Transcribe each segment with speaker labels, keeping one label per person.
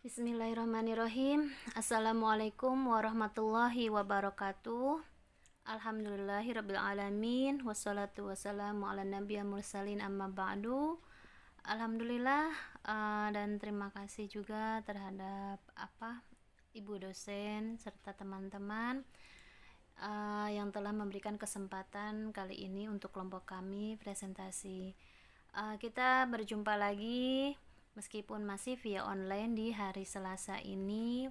Speaker 1: Bismillahirrahmanirrahim. Assalamualaikum warahmatullahi wabarakatuh. Alhamdulillahirabbil alamin wassalatu wassalamu ala nabiyil mursalin amma ba'du. Alhamdulillah, dan terima kasih juga terhadap ibu dosen serta teman-teman yang telah memberikan kesempatan kali ini untuk kelompok kami presentasi. Kita berjumpa lagi meskipun masih via online di hari Selasa ini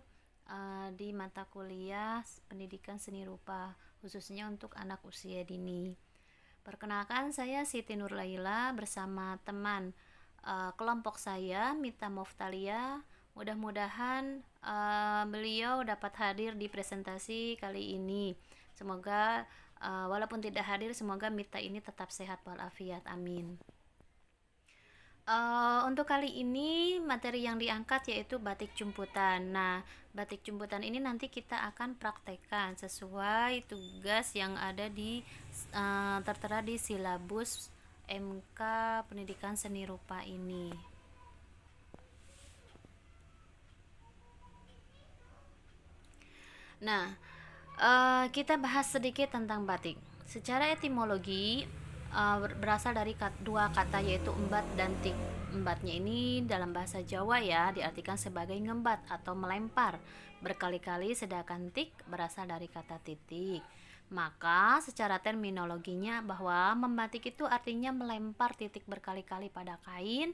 Speaker 1: di mata kuliah pendidikan seni rupa khususnya untuk anak usia dini. Perkenalkan, saya Siti Nurlaila bersama teman kelompok saya Mita Moftalia. Mudah-mudahan beliau dapat hadir di presentasi kali ini. Semoga walaupun tidak hadir, semoga Mita ini tetap sehat walafiat, amin. Untuk kali ini materi yang diangkat yaitu batik jumputan. Nah, batik jumputan ini nanti kita akan praktekkan sesuai tugas yang ada di tertera di silabus MK Pendidikan Seni Rupa ini. Nah, kita bahas sedikit tentang batik. Secara etimologi berasal dari dua kata yaitu embat dan tik. Embatnya ini dalam bahasa Jawa ya diartikan sebagai ngembat atau melempar berkali-kali, sedangkan tik berasal dari kata titik. Maka secara terminologinya bahwa membatik itu artinya melempar titik berkali-kali pada kain,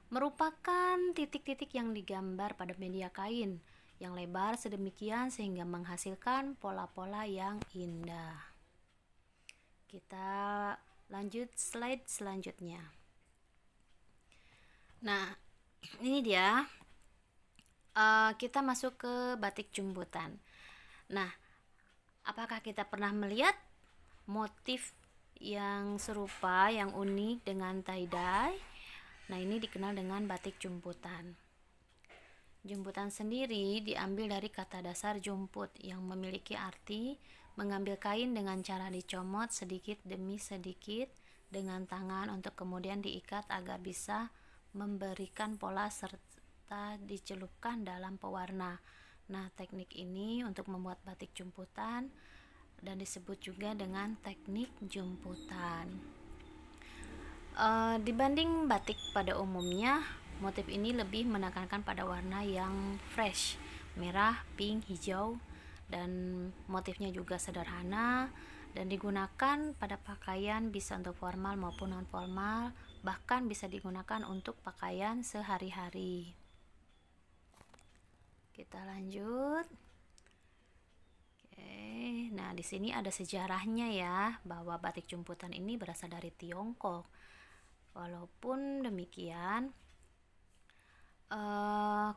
Speaker 1: merupakan titik-titik yang digambar pada media kain yang lebar sedemikian sehingga menghasilkan pola-pola yang indah. Kita lanjut slide selanjutnya. Nah, ini dia kita masuk ke batik jumputan. Nah, apakah kita pernah melihat motif yang serupa, yang unik dengan tie-dye? Nah, ini dikenal dengan batik jumputan. Jumputan sendiri diambil dari kata dasar jumput yang memiliki arti mengambil kain dengan cara dicomot sedikit demi sedikit dengan tangan untuk kemudian diikat agar bisa memberikan pola serta dicelupkan dalam pewarna. Nah, teknik ini untuk membuat batik jumputan dan disebut juga dengan teknik jumputan. Dibanding batik pada umumnya, motif ini lebih menekankan pada warna yang fresh, merah, pink, hijau, dan motifnya juga sederhana dan digunakan pada pakaian bisa untuk formal maupun non formal, bahkan bisa digunakan untuk pakaian sehari-hari. Kita lanjut. Oke, nah di sini ada sejarahnya ya, bahwa batik jumputan ini berasal dari Tiongkok. Walaupun demikian,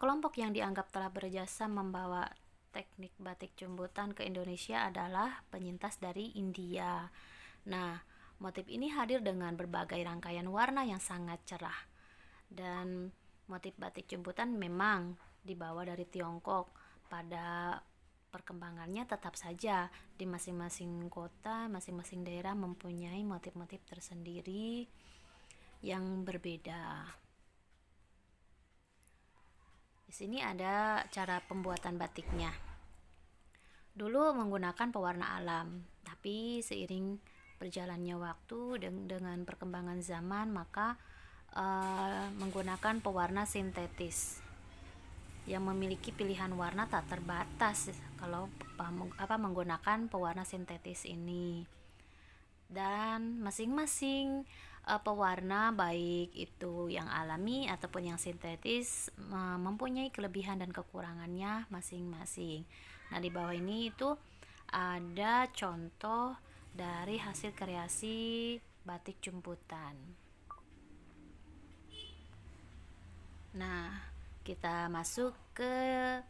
Speaker 1: kelompok yang dianggap telah berjasa membawa teknik batik jumputan ke Indonesia adalah penyintas dari India. Nah, motif ini hadir dengan berbagai rangkaian warna yang sangat cerah. Dan motif batik jumputan memang dibawa dari Tiongkok. Pada perkembangannya tetap saja di masing-masing kota, masing-masing daerah mempunyai motif-motif tersendiri yang berbeda. Di sini ada cara pembuatan batiknya. Dulu menggunakan pewarna alam, tapi seiring berjalannya waktu dengan perkembangan zaman maka menggunakan pewarna sintetis yang memiliki pilihan warna tak terbatas kalau menggunakan pewarna sintetis ini. Dan masing-masing pewarna baik itu yang alami ataupun yang sintetis mempunyai kelebihan dan kekurangannya masing-masing. Nah, di bawah ini itu ada contoh dari hasil kreasi batik jumputan. Nah, kita masuk ke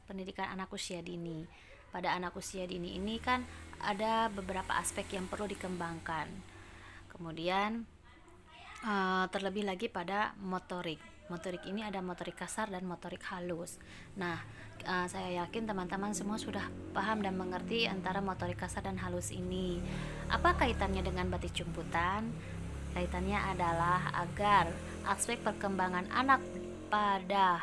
Speaker 1: pendidikan anak usia dini. Pada anak usia dini ini kan ada beberapa aspek yang perlu dikembangkan. Kemudian terlebih lagi pada motorik. Motorik ini ada motorik kasar dan motorik halus. Nah, saya yakin teman-teman semua sudah paham dan mengerti antara motorik kasar dan halus ini. Apa kaitannya dengan batik jumputan? Kaitannya adalah agar aspek perkembangan anak pada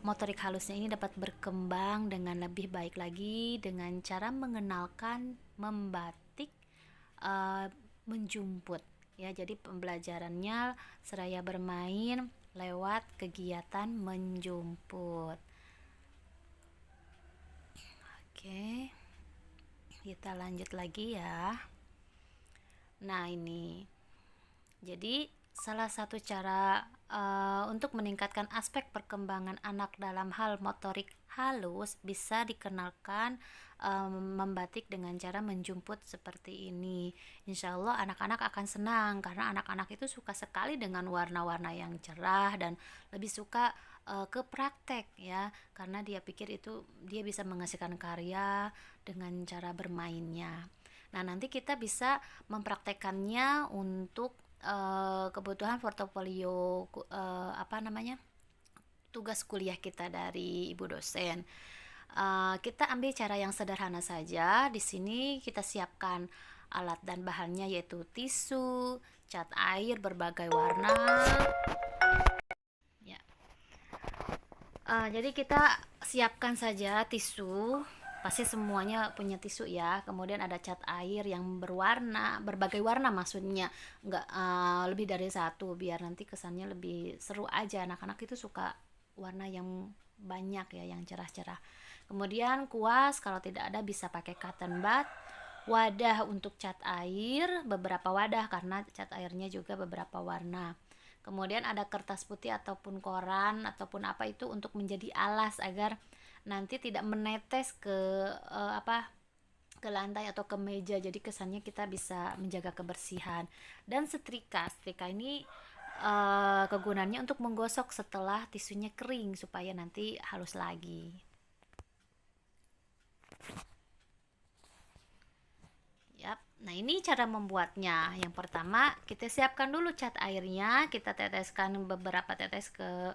Speaker 1: motorik halusnya ini dapat berkembang dengan lebih baik lagi dengan cara mengenalkan membatik, uh, menjumput ya. Jadi pembelajarannya seraya bermain lewat kegiatan menjumput. Oke, kita lanjut lagi ya. Nah, ini jadi salah satu cara untuk meningkatkan aspek perkembangan anak dalam hal motorik halus bisa dikenalkan membatik dengan cara menjumput seperti ini. Insya Allah anak-anak akan senang karena anak-anak itu suka sekali dengan warna-warna yang cerah dan lebih suka ke praktek ya, karena dia pikir itu dia bisa menghasilkan karya dengan cara bermainnya. Nah, nanti kita bisa mempraktekannya untuk kebutuhan portofolio tugas kuliah kita dari ibu dosen. Kita ambil cara yang sederhana saja. Di sini kita siapkan alat dan bahannya yaitu tisu, cat air berbagai warna. Ya. Jadi kita siapkan saja tisu. Pasti semuanya punya tisu ya. Kemudian ada cat air yang berwarna, berbagai warna maksudnya, nggak lebih dari satu, biar nanti kesannya lebih seru aja. Anak-anak itu suka warna yang banyak ya, yang cerah-cerah. Kemudian kuas, kalau tidak ada bisa pakai cotton bud. Wadah untuk cat air, beberapa wadah karena cat airnya juga beberapa warna. Kemudian ada kertas putih ataupun koran ataupun apa itu untuk menjadi alas agar nanti tidak menetes ke ke lantai atau ke meja, jadi kesannya kita bisa menjaga kebersihan. Dan setrika ini kegunaannya untuk menggosok setelah tisunya kering supaya nanti halus lagi. Yap. Nah, ini cara membuatnya. Yang pertama, kita siapkan dulu cat airnya, kita teteskan beberapa tetes ke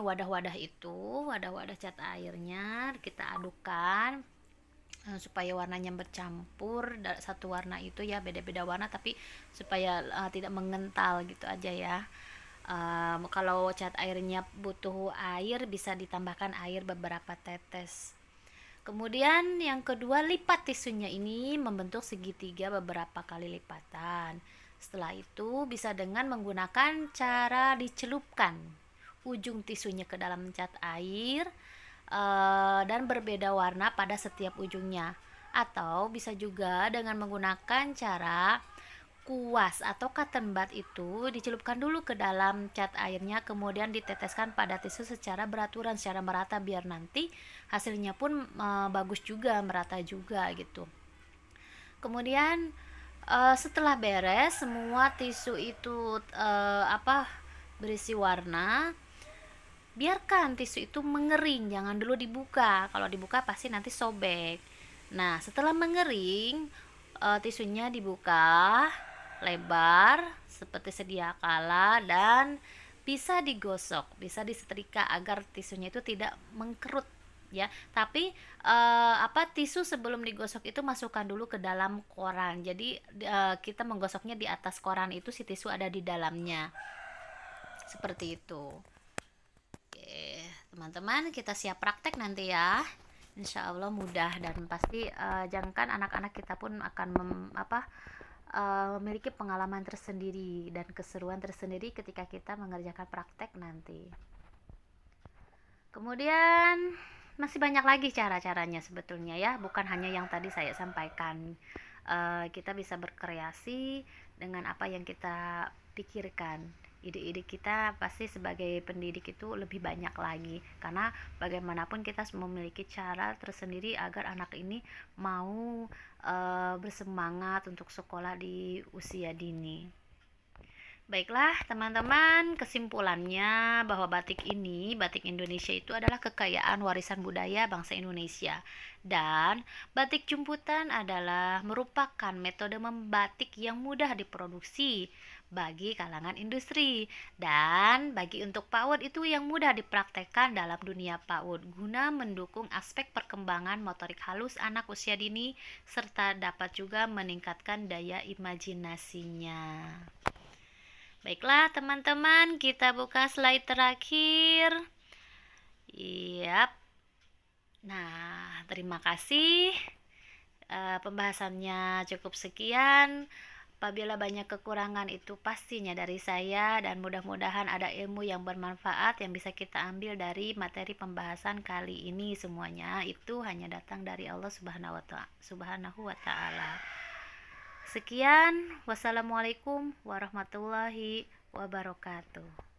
Speaker 1: wadah-wadah itu, wadah-wadah cat airnya kita adukkan supaya warnanya bercampur. Satu warna itu ya, beda-beda warna tapi supaya tidak mengental gitu aja ya. Kalau cat airnya butuh air bisa ditambahkan air beberapa tetes. Kemudian yang kedua, lipat tisunya ini membentuk segitiga beberapa kali lipatan. Setelah itu bisa dengan menggunakan cara dicelupkan ujung tisunya ke dalam cat air dan berbeda warna pada setiap ujungnya. Atau bisa juga dengan menggunakan cara kuas atau cotton bud itu dicelupkan dulu ke dalam cat airnya, kemudian diteteskan pada tisu secara beraturan, secara merata, biar nanti hasilnya pun bagus juga, merata juga gitu. Kemudian setelah beres semua tisu itu berisi warna, biarkan tisu itu mengering, jangan dulu dibuka. Kalau dibuka pasti nanti sobek. Nah, setelah mengering, tisunya dibuka lebar seperti sedia kala dan bisa digosok, bisa disetrika agar tisunya itu tidak mengkerut ya. Tapi tisu sebelum digosok itu masukkan dulu ke dalam koran. Jadi kita menggosoknya di atas koran itu, si tisu ada di dalamnya. Seperti itu. Oke, teman-teman, kita siap praktek nanti ya. Insya Allah mudah dan pasti jangankan anak-anak, kita pun akan memiliki pengalaman tersendiri dan keseruan tersendiri ketika kita mengerjakan praktek nanti. Kemudian masih banyak lagi cara-caranya sebetulnya ya, bukan hanya yang tadi saya sampaikan. Kita bisa berkreasi dengan apa yang kita pikirkan. Ide-ide kita pasti sebagai pendidik itu lebih banyak lagi, karena bagaimanapun kita memiliki cara tersendiri agar anak ini mau bersemangat untuk sekolah di usia dini. Baiklah teman-teman, kesimpulannya bahwa batik Indonesia itu adalah kekayaan warisan budaya bangsa Indonesia. Dan batik jumputan adalah merupakan metode membatik yang mudah diproduksi bagi kalangan industri, dan bagi untuk PAUD itu yang mudah dipraktekkan dalam dunia PAUD guna mendukung aspek perkembangan motorik halus anak usia dini serta dapat juga meningkatkan daya imajinasinya. Baiklah teman-teman, kita buka slide terakhir. Iya. Nah, terima kasih. Pembahasannya cukup sekian. Apabila banyak kekurangan itu pastinya dari saya, dan mudah-mudahan ada ilmu yang bermanfaat yang bisa kita ambil dari materi pembahasan kali ini. Semuanya itu hanya datang dari Allah Subhanahu wa taala. Sekian, wassalamualaikum warahmatullahi wabarakatuh.